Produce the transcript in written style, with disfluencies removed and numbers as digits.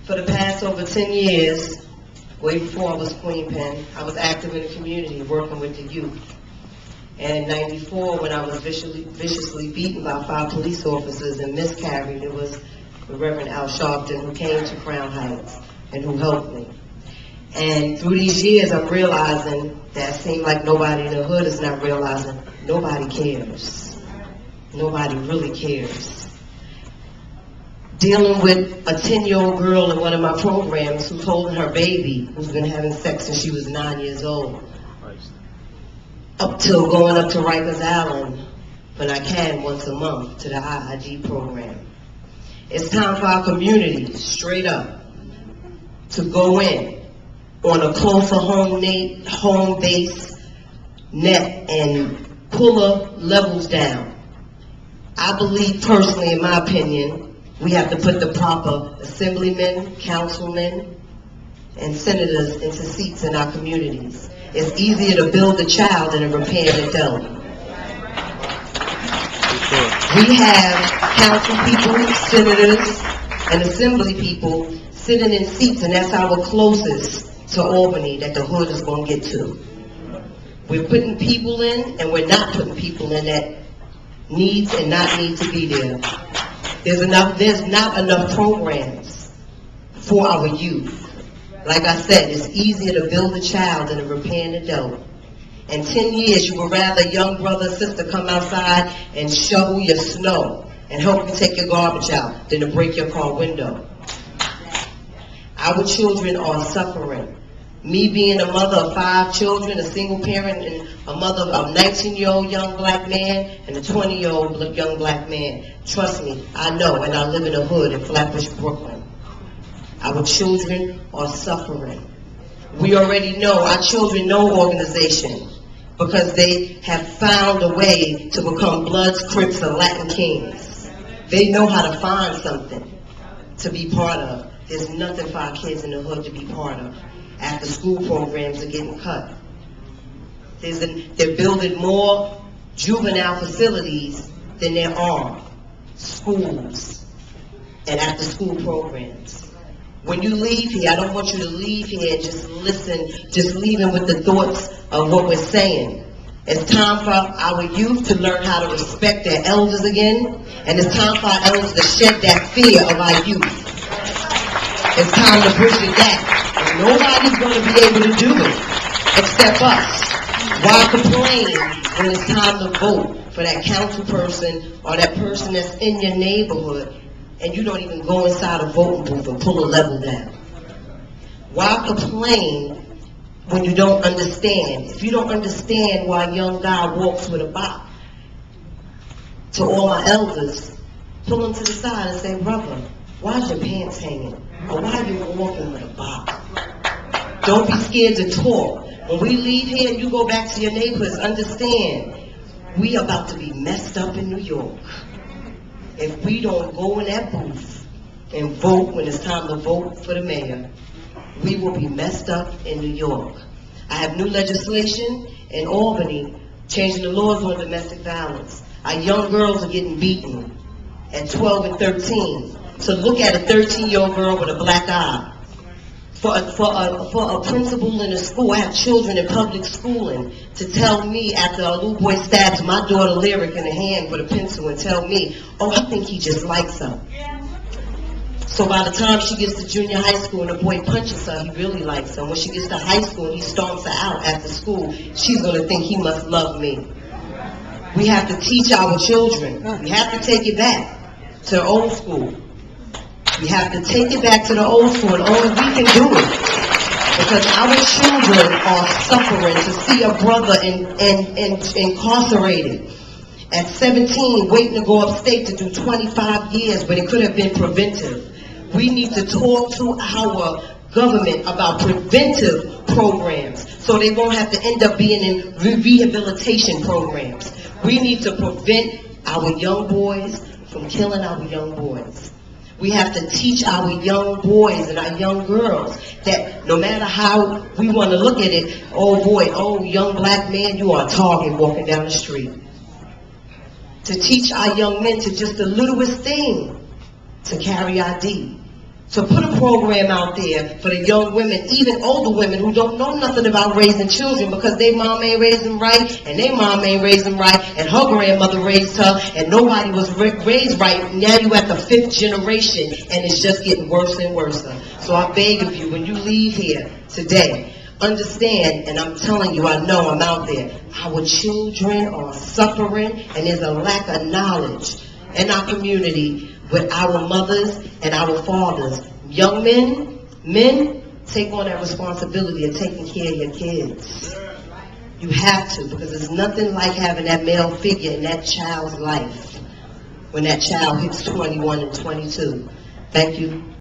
For the past over 10 years, way before I was Queen Pen, I was active in the community working with the youth. And in '94, when I was viciously beaten by 5 police officers and miscarried, it was the Reverend Al Sharpton who came to Crown Heights and who helped me. And through these years, I'm realizing that it seemed like nobody in the hood is not realizing nobody cares. Nobody really cares. Dealing with a 10-year-old girl in one of my programs who's holding her baby, who's been having sex since she was 9 years old, up till going up to Rikers Island when I can once a month to the IIG program. It's time for our community, straight up, to go in on a closer home base net and pull the levels down. I believe personally, in my opinion, we have to put the proper assemblymen, councilmen, and senators into seats in our communities. It's easier to build a child than to repair an adult. We have council people, senators, and assembly people sitting in seats, and that's our closest to Albany that the hood is going to get to. We're putting people in, and we're not putting people in that needs and not need to be there. There's not enough programs for our youth. Like I said, it's easier to build a child than to repair an adult. In 10 years, you would rather a young brother or sister come outside and shovel your snow and help you take your garbage out than to break your car window. Our children are suffering. Me being a mother of 5 children, a single parent, and a mother of a 19-year-old young black man and a 20-year-old young black man. Trust me, I know, and I live in a hood in Flatbush, Brooklyn. Our children are suffering. We already know, our children know organization because they have found a way to become Bloods, Crips, and Latin Kings. They know how to find something to be part of. There's nothing for our kids in the hood to be part of. After school programs are getting cut. They're building more juvenile facilities than there are schools and after school programs. When you leave here, I don't want you to leave here and just listen, just leaving with the thoughts of what we're saying. It's time for our youth to learn how to respect their elders again, and it's time for our elders to shed that fear of our youth. It's time to bridge the gap. Nobody's going to be able to do it except us. Why complain when it's time to vote for that council person or that person that's in your neighborhood and you don't even go inside a voting booth and pull a level down? Why complain when you don't understand? If you don't understand why a young guy walks with a bop, to all my elders, pull him to the side and say, brother, why's your pants hanging? Or why are you walking with a bop? Don't be scared to talk. When we leave here and you go back to your neighborhoods, understand, we are about to be messed up in New York. If we don't go in that booth and vote when it's time to vote for the mayor, we will be messed up in New York. I have new legislation in Albany changing the laws on domestic violence. Our young girls are getting beaten at 12 and 13. So look at a 13-year-old girl with a black eye. For a principal in a school, I have children in public schooling, to tell me after a little boy stabs my daughter Lyric in the hand with a pencil and tell me, oh, I think he just likes her. So by the time she gets to junior high school and the boy punches her, he really likes her. When she gets to high school and he stomps her out after school, she's going to think he must love me. We have to teach our children. We have to take it back to the old school. We have to take it back to the old school, and only we can do it. Because our children are suffering to see a brother incarcerated at 17, waiting to go upstate to do 25 years, but it could have been preventive. We need to talk to our government about preventive programs so they won't have to end up being in rehabilitation programs. We need to prevent our young boys from killing our young boys. We have to teach our young boys and our young girls that no matter how we want to look at it, oh boy, oh young black man, you are a target walking down the street. To teach our young men to just the littlest thing to carry ID. So put a program out there for the young women, even older women who don't know nothing about raising children because their mom ain't raised them right, and their mom ain't raised them right, and her grandmother raised her, and nobody was raised right. Now you at the 5th generation, and it's just getting worse and worse. So I beg of you, when you leave here today, understand, and I'm telling you, I know I'm out there, our children are suffering, and there's a lack of knowledge in our community with our mothers and our fathers. Young men, take on that responsibility of taking care of your kids. You have to, because there's nothing like having that male figure in that child's life when that child hits 21 and 22. Thank you.